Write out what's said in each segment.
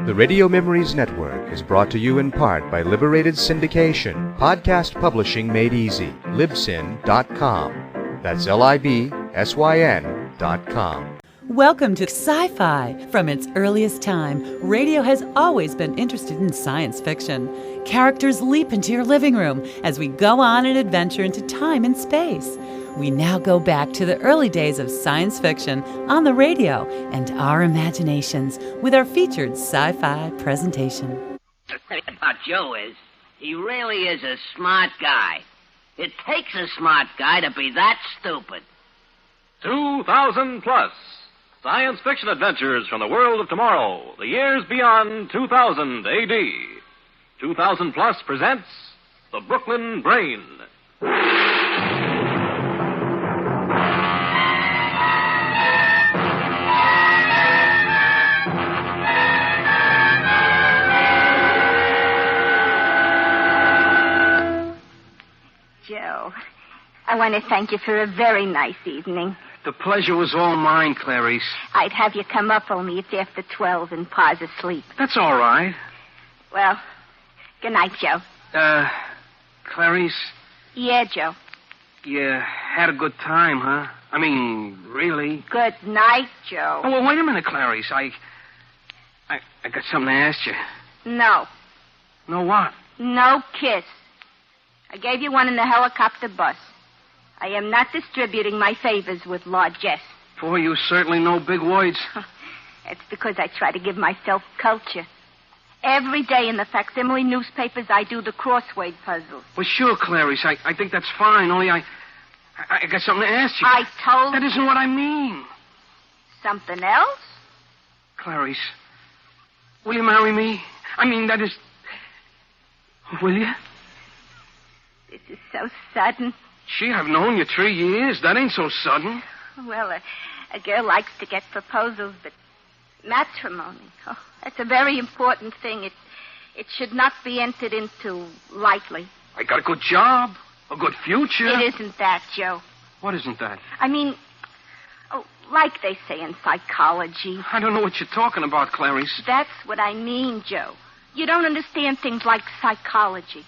The Radio Memories Network is brought to you in part by Liberated Syndication, podcast publishing made easy, libsyn.com. That's libsyn.com. Welcome to Sci-Fi. From its earliest time, radio has always been interested in science fiction. Characters leap into your living room as we go on an adventure into time and space. We now go back to the early days of science fiction on the radio and our imaginations with our featured sci-fi presentation. The thing about Joe is, he really is a smart guy. It takes a smart guy to be that stupid. 2000 Plus. Science fiction adventures from the world of tomorrow, the years beyond 2000 A.D. 2000 Plus presents The Brooklyn Brain. Joe, I want to thank you for a very nice evening. The pleasure was all mine, Clarice. I'd have you come up, only it's after 12 and Pa's asleep. That's all right. Well, good night, Joe. Clarice? Yeah, Joe. You had a good time, huh? I mean, really? Good night, Joe. Oh, well, wait a minute, Clarice. I got something to ask you. No. No what? No kiss. I gave you one in the helicopter bus. I am not distributing my favors with largesse. Boy, you certainly know big words. It's because I try to give myself culture. Every day in the facsimile newspapers, I do the crossword puzzles. Well, sure, Clarice. I think that's fine, only I got something to ask you. I told That isn't what I mean. Something else? Clarice, will you marry me? I mean, that is... Will you? This is so sudden. Gee, I've known you 3 years. That ain't so sudden. Well, a girl likes to get proposals, but matrimony, that's a very important thing. It should not be entered into lightly. I got a good job, a good future. It isn't that, Joe. What isn't that? I mean, like they say in psychology. I don't know what you're talking about, Clarice. That's what I mean, Joe. You don't understand things like psychology.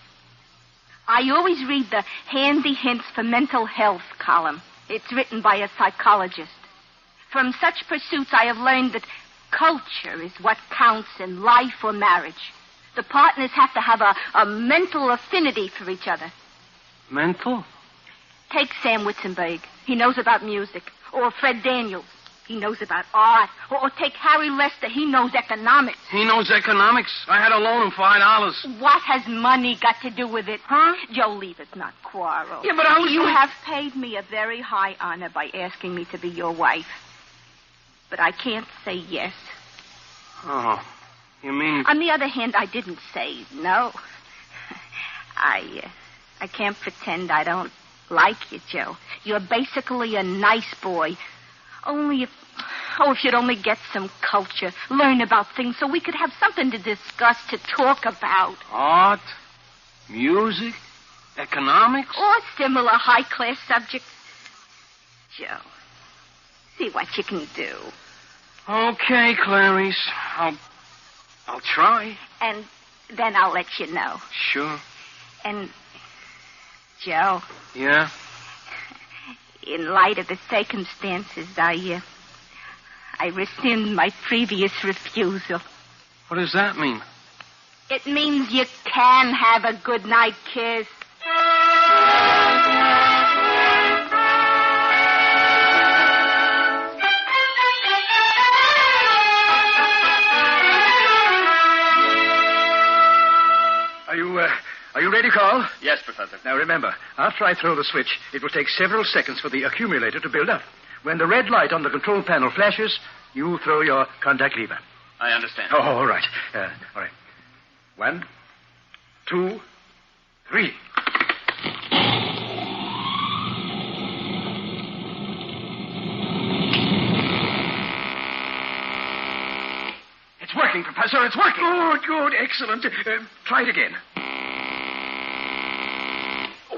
I always read the Handy Hints for Mental Health column. It's written by a psychologist. From such pursuits, I have learned that culture is what counts in life or marriage. The partners have to have a mental affinity for each other. Mental? Take Sam Witzenberg. He knows about music. Or Fred Daniels. He knows about art. Or take Harry Lester. He knows economics. He knows economics. I had to loan him $5. What has money got to do with it? Huh? Joe, leave us not quarrel. Yeah, but I was... You have paid me a very high honor by asking me to be your wife. But I can't say yes. Oh, you mean... On the other hand, I didn't say no. I can't pretend I don't like you, Joe. You're basically a nice boy. Only if you'd only get some culture, learn about things so we could have something to discuss, to talk about. Art, music, economics? Or similar high-class subjects. Joe, see what you can do. Okay, Clarice. I'll try. And then I'll let you know. Sure. And, Joe. Yeah? In light of the circumstances, I rescind my previous refusal. What does that mean? It means you can have a good night kiss. Are you ready, Carl? Yes, Professor. Now, remember, after I throw the switch, it will take several seconds for the accumulator to build up. When the red light on the control panel flashes, you throw your contact lever. I understand. Oh, all right. All right. 1, 2, 3. It's working, Professor. It's working. Good. Excellent. Try it again.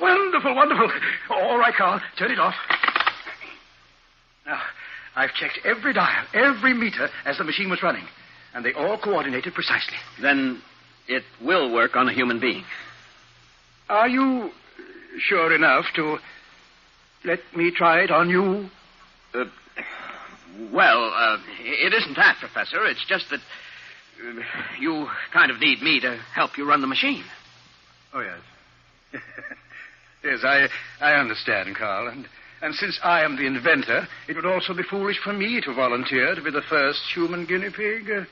Wonderful. All right, Carl. Turn it off. Now, I've checked every dial, every meter as the machine was running. and they all coordinated precisely. Then it will work on a human being. Are you sure enough to let me try it on you? It isn't that, Professor. It's just that you kind of need me to help you run the machine. Oh, yes. Yes, I understand, Carl. And since I am the inventor, it would also be foolish for me to volunteer to be the first human guinea pig.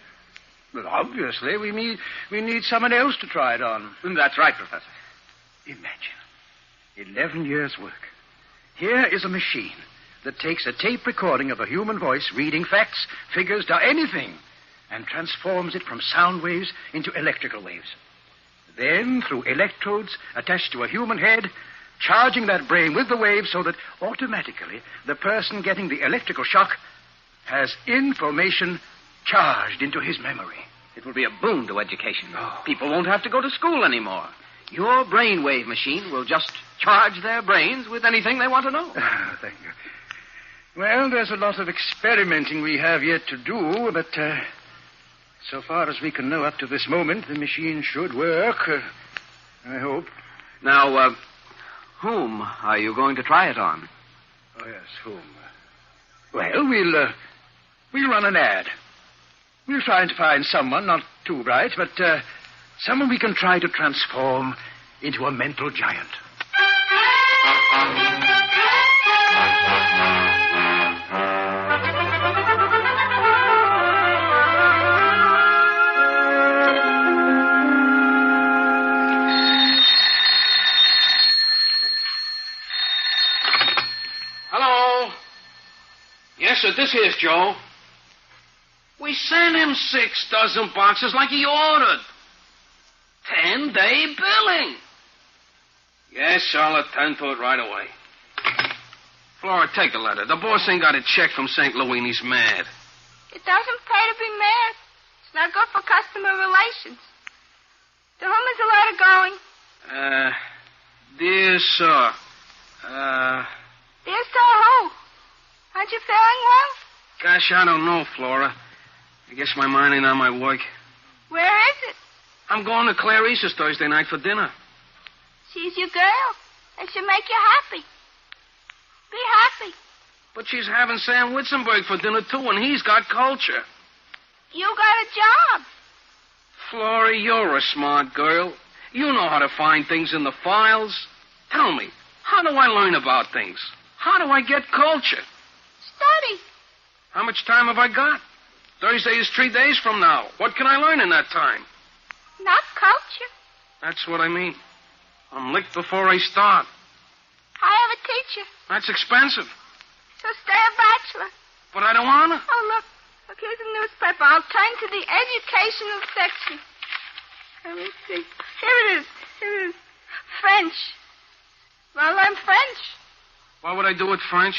But obviously, we need someone else to try it on. That's right, Professor. Imagine 11 years' work. Here is a machine that takes a tape recording of a human voice reading facts, figures, anything, and transforms it from sound waves into electrical waves. Then, through electrodes attached to a human head, charging that brain with the waves so that automatically the person getting the electrical shock has information charged into his memory. It will be a boon to education. Oh. People won't have to go to school anymore. Your brainwave machine will just charge their brains with anything they want to know. Thank you. Well, there's a lot of experimenting we have yet to do, but so far as we can know up to this moment, the machine should work. I hope. Now, whom are you going to try it on? Oh, yes, whom? Well, we'll run an ad. We'll try to find someone, not too bright, but someone we can try to transform into a mental giant. Hello? Yes, sir, this here's Joe. We sent him 6 dozen boxes like he ordered. 10-day billing. Yes, sir, I'll attend to it right away. Flora, take the letter. The boss ain't got a check from St. Louis and he's mad. It doesn't pay to be mad. It's not good for customer relations. To whom is the letter going? Dear sir, Dear sir, who? Aren't you feeling well? Gosh, I don't know, Flora. I guess my mind ain't on my work. Where is it? I'm going to Clarice's Thursday night for dinner. She's your girl. It should make you happy. Be happy. But she's having Sam Witzenberg for dinner, too, and he's got culture. You got a job. Flora, you're a smart girl. You know how to find things in the files. Tell me, how do I learn about things? How do I get culture? Study. How much time have I got? Thursday is 3 days from now. What can I learn in that time? Not culture. That's what I mean. I'm licked before I start. I have a teacher. That's expensive. So stay a bachelor. But I don't want to. Oh, look. Look, here's a newspaper. I'll turn to the educational section. Let me see. Here it is. Here it is. French. Well, learn French. What would I do with French?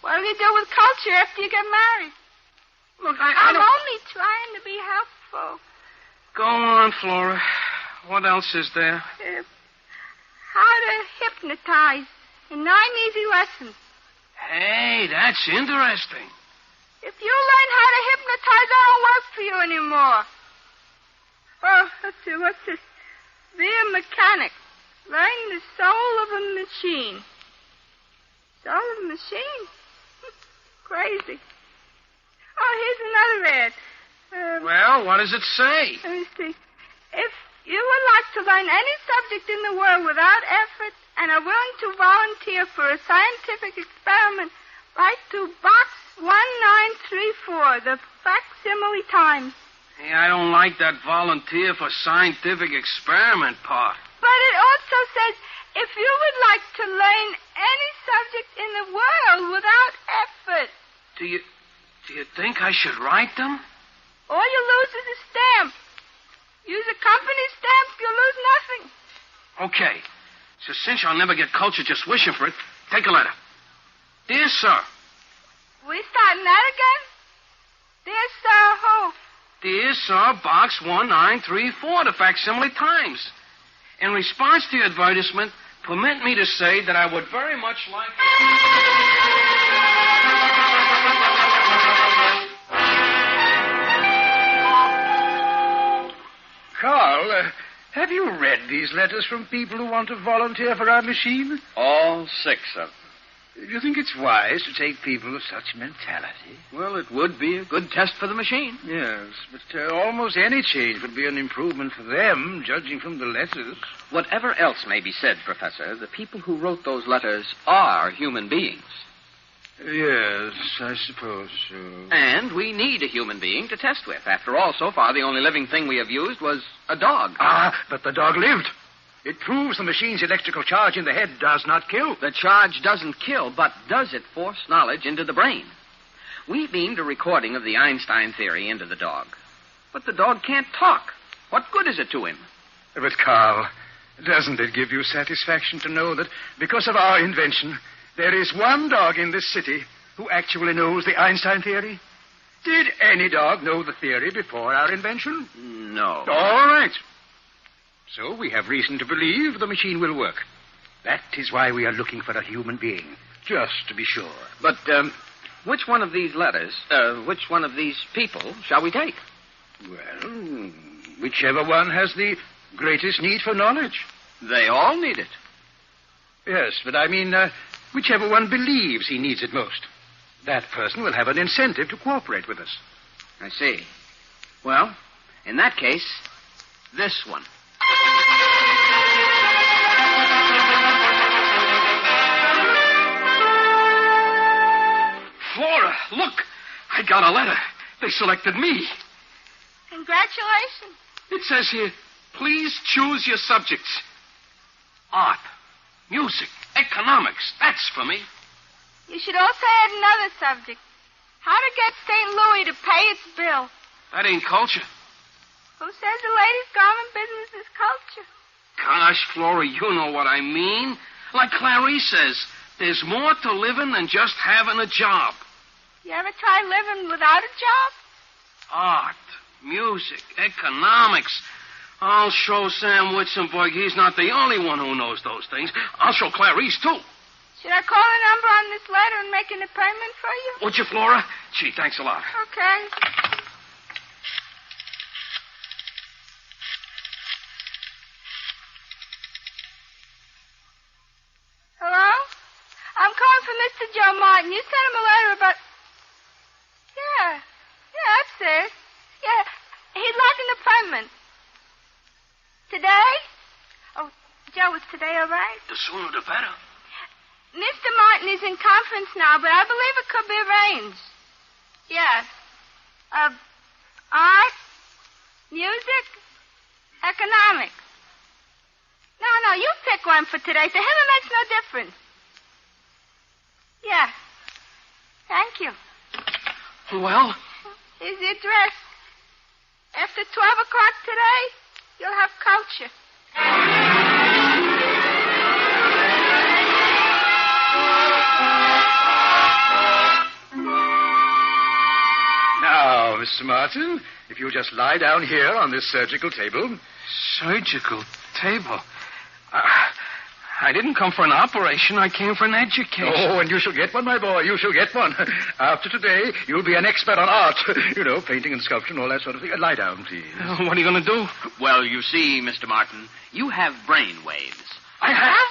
What do you do with culture after you get married? Look, I'm only trying to be helpful. Go on, Flora. What else is there? How to hypnotize in 9 easy lessons. Hey, that's interesting. If you learn how to hypnotize, I don't work for you anymore. Oh, let's see, what's this? Be a mechanic. Learn the soul of a machine. Soul of a machine? Crazy. Oh, here's another ad. Well, what does it say? Let me see. If you would like to learn any subject in the world without effort and are willing to volunteer for a scientific experiment, write to Box 1934, the Facsimile Times. Hey, I don't like that volunteer for scientific experiment part. But it also says, if you would like to learn any subject in the world without effort. Do you think I should write them? All you lose is a stamp. Use a company stamp, you lose nothing. Okay. So since I'll never get culture just wishing for it, take a letter. Dear sir. We starting that again? Dear sir, who? Dear sir, Box 1934, the Facsimile Times. In response to your advertisement, permit me to say that I would very much like... Carl, have you read these letters from people who want to volunteer for our machine? All 6 of them. Do you think it's wise to take people of such mentality? Well, it would be a good test for the machine. Yes, but almost any change would be an improvement for them, judging from the letters. Whatever else may be said, Professor, the people who wrote those letters are human beings. Yes, I suppose so. And we need a human being to test with. After all, so far, the only living thing we have used was a dog. Ah, but the dog lived. It proves the machine's electrical charge in the head does not kill. The charge doesn't kill, but does it force knowledge into the brain? We beamed a recording of the Einstein theory into the dog. But the dog can't talk. What good is it to him? But, Carl, doesn't it give you satisfaction to know that because of our invention, there is one dog in this city who actually knows the Einstein theory? Did any dog know the theory before our invention? No. All right. So we have reason to believe the machine will work. That is why we are looking for a human being, just to be sure. But, which one of these letters, which one of these people shall we take? Well, whichever one has the greatest need for knowledge. They all need it. Yes, but I mean, whichever one believes he needs it most. That person will have an incentive to cooperate with us. I see. Well, in that case, this one. Flora, look. I got a letter. They selected me. Congratulations. It says here, please choose your subjects. Art, music, economics. That's for me. You should also add another subject. How to get St. Louis to pay its bill. That ain't culture. Who says the ladies' garment business is culture? Gosh, Flora, you know what I mean. Like Clarice says, there's more to living than just having a job. You ever try living without a job? Art, music, economics. I'll show Sam Witzenberg he's not the only one who knows those things. I'll show Clarice, too. Should I call the number on this letter and make an appointment for you? Would you, Flora? Gee, thanks a lot. Okay. Hello? I'm calling for Mr. Joe Martin. You sent him a letter about... Yeah, that's it. Yeah, he'd like an appointment. Today? Oh, Joe, is today all right? The sooner the better. Mr. Martin is in conference now, but I believe it could be arranged. Yes. Art, music, economics. No, you pick one for today. To him, it makes no difference. Yeah. Thank you. Well? Here's the address. After 12 o'clock today, you'll have culture. Now, Mr. Martin, if you'll just lie down here on this surgical table. Surgical table? I didn't come for an operation. I came for an education. Oh, and you shall get one, my boy. You shall get one. After today, you'll be an expert on art. You know, painting and sculpture and all that sort of thing. Lie down, please. What are you going to do? Well, you see, Mr. Martin, you have brain waves. I have?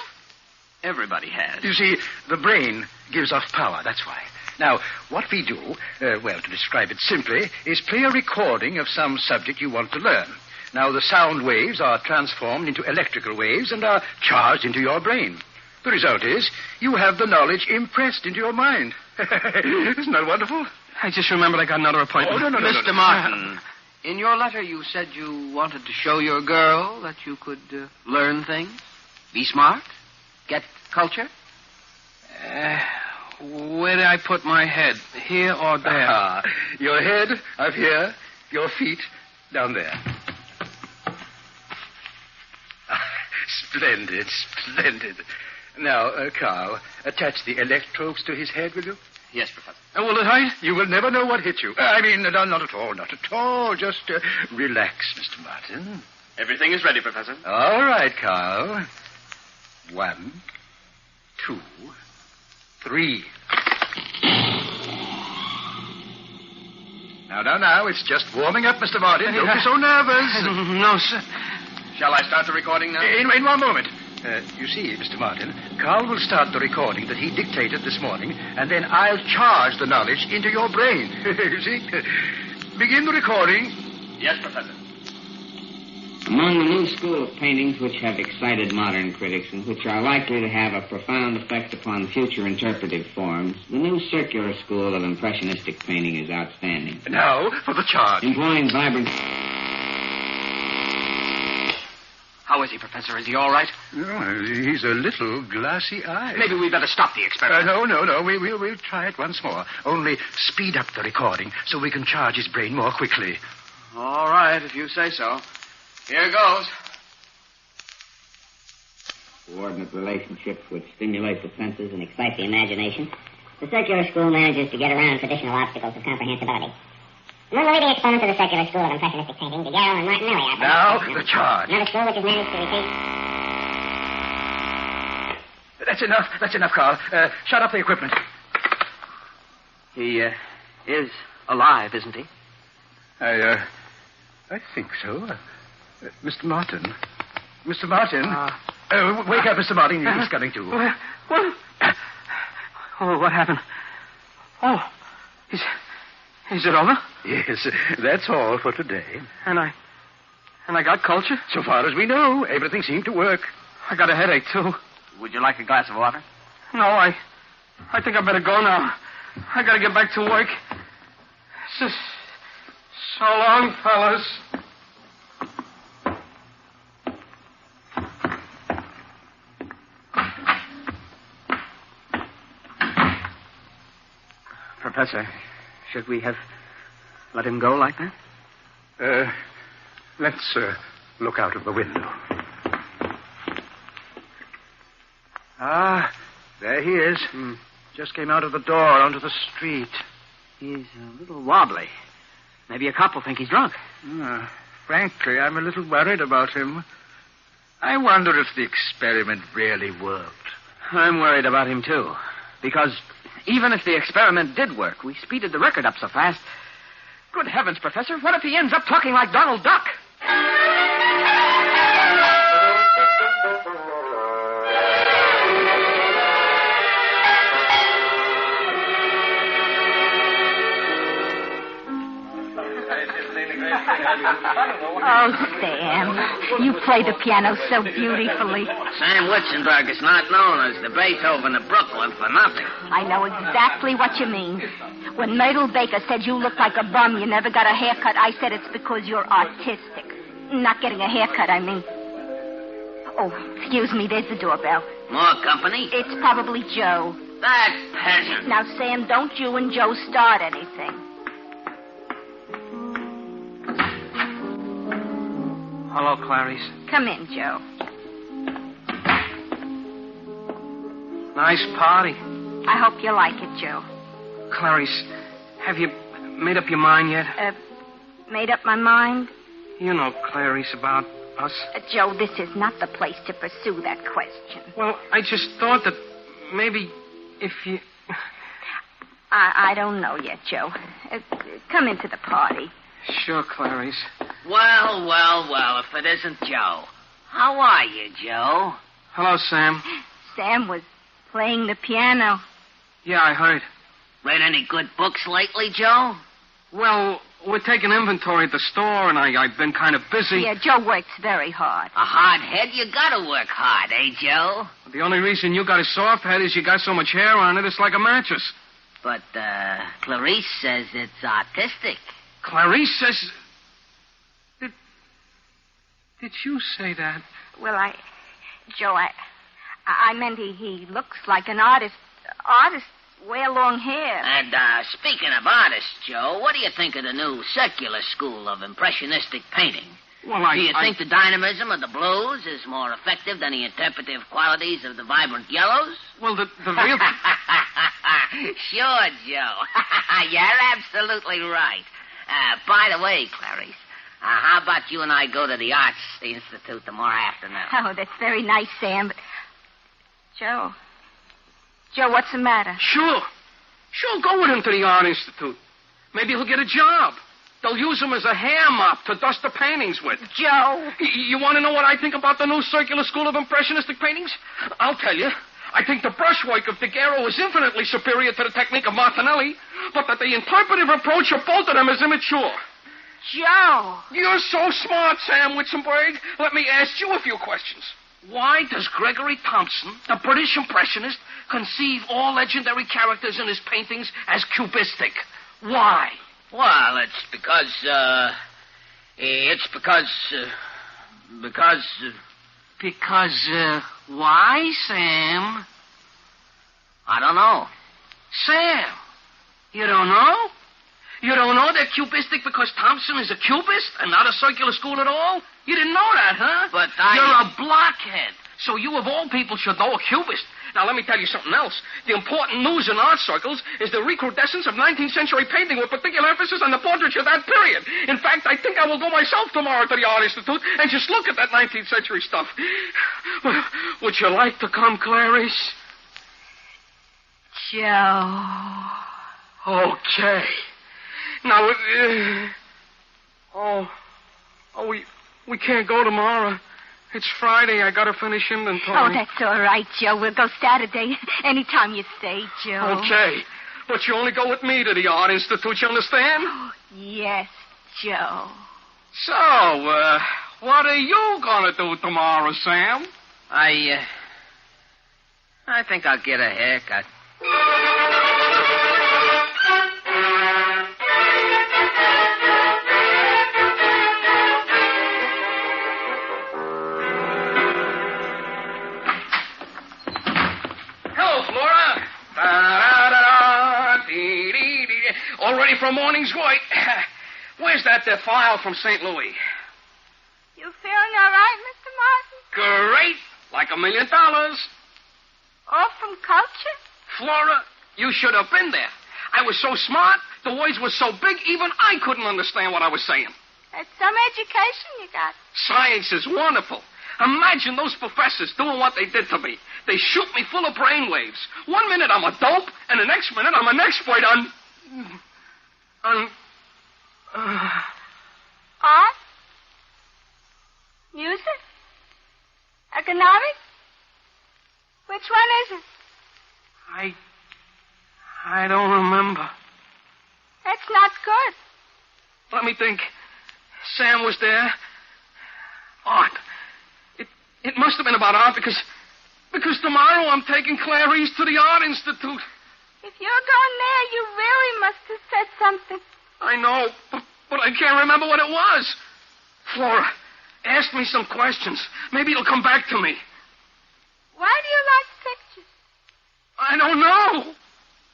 Everybody has. You see, the brain gives off power, that's why. Now, what we do, to describe it simply, is play a recording of some subject you want to learn. Now, the sound waves are transformed into electrical waves and are charged into your brain. The result is you have the knowledge impressed into your mind. Isn't that wonderful? I just remembered I got another appointment. Oh, no. Mr. Martin, in your letter you said you wanted to show your girl that you could learn things, be smart, get culture. Where did I put my head? Here or there? Your head up here, your feet down there. Splendid. Now, Carl, attach the electrodes to his head, will you? Yes, Professor. Will it hurt? You will never know what hit you. I mean, not at all. Just relax, Mr. Martin. Everything is ready, Professor. All right, Carl. 1, 2, 3. Now, it's just warming up, Mr. Martin. Don't be so nervous. No, sir. Shall I start the recording now? In 1 moment. You see, Mr. Martin, Carl will start the recording that he dictated this morning, and then I'll charge the knowledge into your brain. You see? Begin the recording. Yes, Professor. Among the new school of paintings which have excited modern critics and which are likely to have a profound effect upon future interpretive forms, the new circular school of impressionistic painting is outstanding. Now for the charge. Employing vibrant... How is he, Professor? Is he all right? Oh, he's a little glassy-eyed. Maybe we'd better stop the experiment. No. We'll try it once more. Only speed up the recording so we can charge his brain more quickly. All right, if you say so. Here goes. Coordinate relationships which stimulate the senses and excite the imagination. The circular school manages to get around traditional obstacles of comprehensibility. Among the leading exponents of the circular school of impressionistic painting, Daguerre and Martinelli are... Now, the charge. Another school which has managed to repeat... That's enough, Carl. Shut up the equipment. He is alive, isn't he? I think so. Mr. Martin. Mr. Martin. Wake up, Mr. Martin. He's coming to. What? Oh, what happened? Oh, is it over? Yes, that's all for today. And I got culture? So far as we know, everything seemed to work. I got a headache, too. Would you like a glass of water? No, I think I better go now. I gotta get back to work. So long, fellas. Professor, should we have let him go like that? Let's look out of the window. Ah, there he is. Just came out of the door onto the street. He's a little wobbly. Maybe a cop will think he's drunk. Frankly, I'm a little worried about him. I wonder if the experiment really worked. I'm worried about him, too. Because even if the experiment did work, we speeded the record up so fast. Good heavens, Professor, what if he ends up talking like Donald Duck? Oh, Sam, you play the piano so beautifully. Sam Witzenberg is not known as the Beethoven of Brooklyn for nothing. I know exactly what you mean. When Myrtle Baker said you look like a bum, you never got a haircut, I said it's because you're artistic. Not getting a haircut, I mean. Oh, excuse me, there's the doorbell. More company? It's probably Joe. That peasant. Now, Sam, don't you and Joe start anything. Hello, Clarice. Come in, Joe. Nice party. I hope you like it, Joe. Clarice, have you made up your mind yet? Made up my mind? You know, Clarice, about us. Joe, this is not the place to pursue that question. Well, I just thought that maybe if you... I don't know yet, Joe. Come into the party. Sure, Clarice. Well, if it isn't Joe. How are you, Joe? Hello, Sam. Sam was playing the piano. Yeah, I heard. Read any good books lately, Joe? Well, we're taking inventory at the store, and I've been kind of busy. Yeah, Joe works very hard. A hard head? You gotta work hard, eh, Joe? The only reason you got a soft head is you got so much hair on it, it's like a mattress. But, Clarice says it's artistic. Clarice says... Did you say that? Well, Joe, I meant he looks like an artist. Artists wear long hair. And, speaking of artists, Joe, what do you think of the new circular school of impressionistic painting? Well, do you think the dynamism of the blues is more effective than the interpretive qualities of the vibrant yellows? Well, the real... Sure, Joe. You're absolutely right. By the way, Clarice, how about you and I go to the Arts Institute tomorrow afternoon? Oh, that's very nice, Sam. But... Joe, what's the matter? Sure, go with him to the Art Institute. Maybe he'll get a job. They'll use them as a hair mop to dust the paintings with. Joe. You want to know what I think about the new circular school of impressionistic paintings? I'll tell you. I think the brushwork of Daguerre is infinitely superior to the technique of Martinelli, but that the interpretive approach of both of them is immature. Joe. You're so smart, Sam Witzenberg. Let me ask you a few questions. Why does Gregory Thompson, the British impressionist, conceive all legendary characters in his paintings as cubistic? Why? Well, because Why, Sam? I don't know. Sam, you don't know? You don't know they're cubistic because Thompson is a cubist and not a circular school at all? You didn't know that, huh? But You're a blockhead. So you, of all people, should know a cubist. Now, let me tell you something else. The important news in art circles is the recrudescence of 19th century painting with particular emphasis on the portraiture of that period. In fact, I think I will go myself tomorrow to the Art Institute and just look at that 19th century stuff. Would you like to come, Clarice? Joe. Okay. Now, we can't go tomorrow. It's Friday. I gotta finish inventory. Oh, that's all right, Joe. We'll go Saturday. Anytime you say, Joe. Okay. But you only go with me to the Art Institute, you understand? Oh, yes, Joe. So, what are you gonna do tomorrow, Sam? I think I'll get a haircut. All ready for a morning's work. Where's that file from St. Louis? You feeling all right, Mr. Martin? Great. Like $1 million. All from culture? Flora, you should have been there. I was so smart, the words were so big, even I couldn't understand what I was saying. That's some education you got. Science is wonderful. Imagine those professors doing what they did to me. They shoot me full of brainwaves. 1 minute I'm a dope, and the next minute I'm an expert on Art? Music? Economics? Which one is it? I don't remember. That's not good. Let me think. Sam was there. Art. It must have been about art because tomorrow I'm taking Clarice to the Art Institute. If you're going there, you really must have said something. I know, but I can't remember what it was. Flora, ask me some questions. Maybe it'll come back to me. Why do you like pictures? I don't know.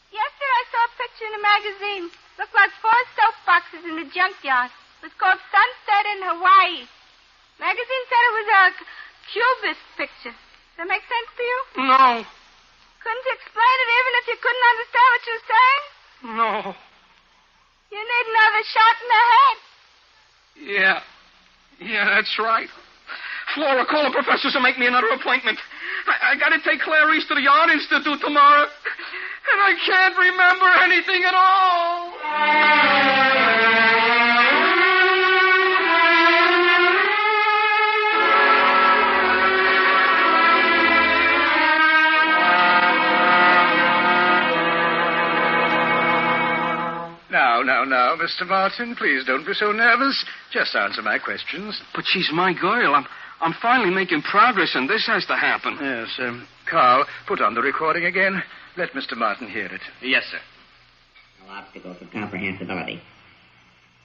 Yesterday I saw a picture in a magazine. Looked like 4 soapboxes in the junkyard. It was called Sunset in Hawaii. Magazine said it was a cubist picture. Does that make sense to you? No. Couldn't you explain it even if you couldn't understand what you were saying? No. You need another shot in the head. Yeah, that's right. Flora, call the professors and make me another appointment. I gotta take Clarice to the Art Institute tomorrow. And I can't remember anything at all. Now, Mr. Martin, please don't be so nervous. Just answer my questions. But she's my girl. I'm finally making progress, and this has to happen. Yes, Carl, put on the recording again. Let Mr. Martin hear it. Yes, sir. No obstacle for comprehensibility.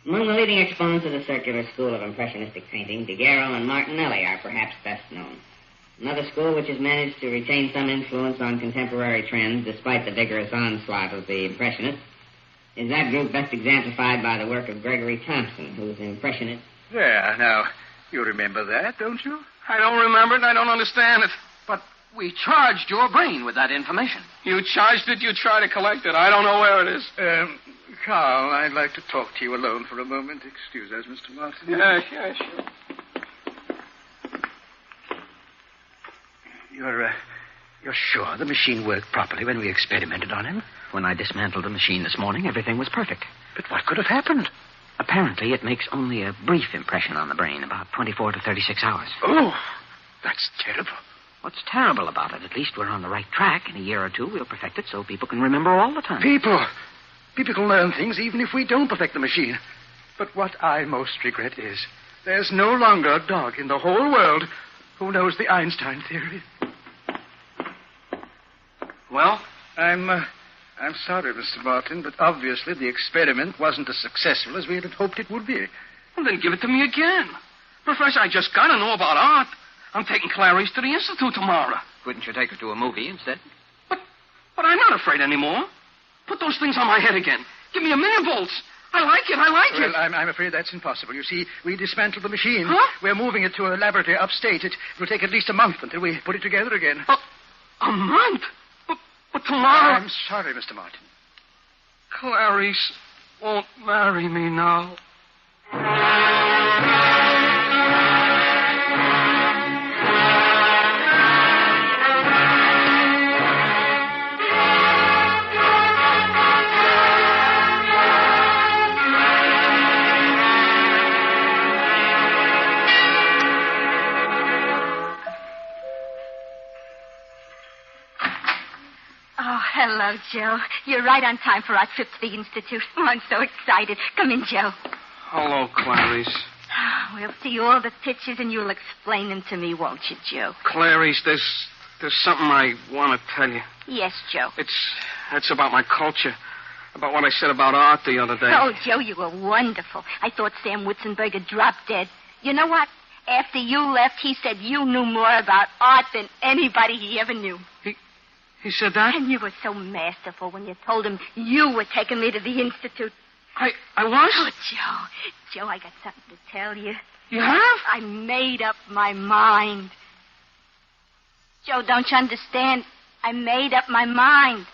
Among the leading exponents of the circular school of impressionistic painting, Daguerre and Martinelli are perhaps best known. Another school which has managed to retain some influence on contemporary trends despite the vigorous onslaught of the Impressionists is that group best exemplified by the work of Gregory Thompson, who was an impressionist. There, now, you remember that, don't you? I don't remember it, and I don't understand it. But we charged your brain with that information. You charged it, you try to collect it. I don't know where it is. Carl, I'd like to talk to you alone for a moment. Excuse us, Mr. Martin. Yeah, sure. You're sure the machine worked properly when we experimented on him? When I dismantled the machine this morning, everything was perfect. But what could have happened? apparently it makes only a brief impression on the brain, about 24 to 36 hours. Oh, that's terrible. What's terrible about it? At least we're on the right track. In a year or two, we'll perfect it so people can remember all the time. People can learn things even if we don't perfect the machine. But what I most regret is there's no longer a dog in the whole world who knows the Einstein theory. Well? I'm sorry, Mr. Martin, but obviously the experiment wasn't as successful as we had hoped it would be. Well, then give it to me again. Professor, I just got to know about art. I'm taking Clarice to the Institute tomorrow. Couldn't you take her to a movie instead? But I'm not afraid anymore. Put those things on my head again. Give me 1,000,000 volts. I like it. Well, I'm afraid that's impossible. You see, we dismantled the machine. Huh? We're moving it to a laboratory upstate. It will take at least a month until we put it together again. A month? But tomorrow... I'm sorry, Mr. Martin. Clarice won't marry me now. Hello, Joe. You're right on time for our trip to the Institute. Oh, I'm so excited. Come in, Joe. Hello, Clarice. We'll see all the pictures and you'll explain them to me, won't you, Joe? Clarice, there's something I want to tell you. Yes, Joe. It's about my culture. About what I said about art the other day. Oh, Joe, you were wonderful. I thought Sam Witzenberg had dropped dead. You know what? After you left, he said you knew more about art than anybody he ever knew. He said that? And you were so masterful when you told him you were taking me to the Institute. I was? Oh, Joe, I got something to tell you. You have? I made up my mind. Joe, don't you understand? I made up my mind.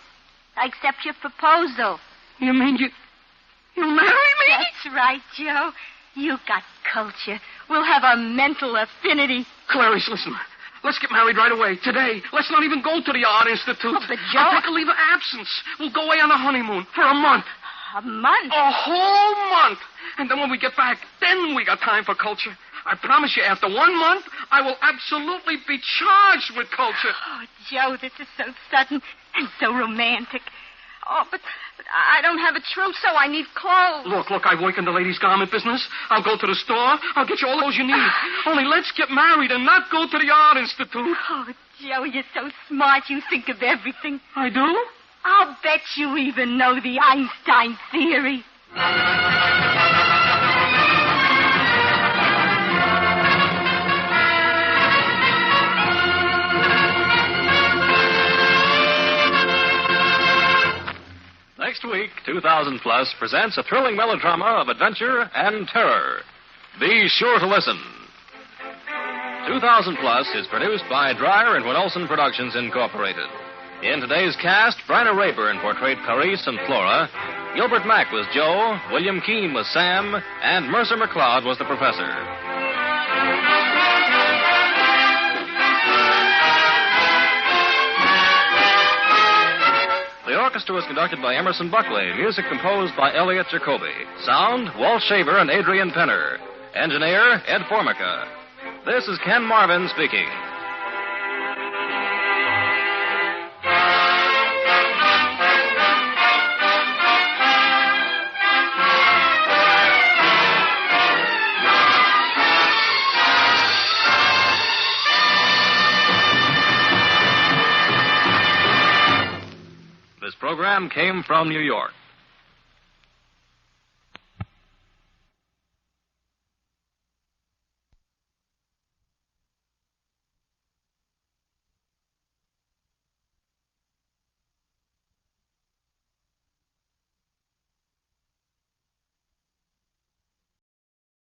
I accept your proposal. You mean you'll marry me? That's right, Joe. You got culture. We'll have a mental affinity. Clarice, listen. Let's get married right away, today. Let's not even go to the Art Institute. Oh, but Joe... I'll take a leave of absence. We'll go away on a honeymoon for a month. A month? A whole month. And then when we get back, then we got time for culture. I promise you, after 1 month, I will absolutely be charged with culture. Oh, Joe, this is so sudden and so romantic. Oh, but I don't have a trousseau. I need clothes. Look, I work in the ladies' garment business. I'll go to the store. I'll get you all those you need. Only let's get married and not go to the Art Institute. Oh, Joe, you're so smart. You think of everything. I do? I'll bet you even know the Einstein theory. Next week, 2000 Plus presents a thrilling melodrama of adventure and terror. Be sure to listen. 2000 Plus is produced by Dreyer and Winolson Productions, Incorporated. In today's cast, Bryna Rayburn portrayed Clarice and Flora, Gilbert Mack was Joe, William Keene was Sam, and Mercer McLeod was the professor. The orchestra was conducted by Emerson Buckley, music composed by Elliot Jacoby. Sound, Walt Shaver and Adrian Penner. Engineer, Ed Formica. This is Ken Marvin speaking. This program came from New York.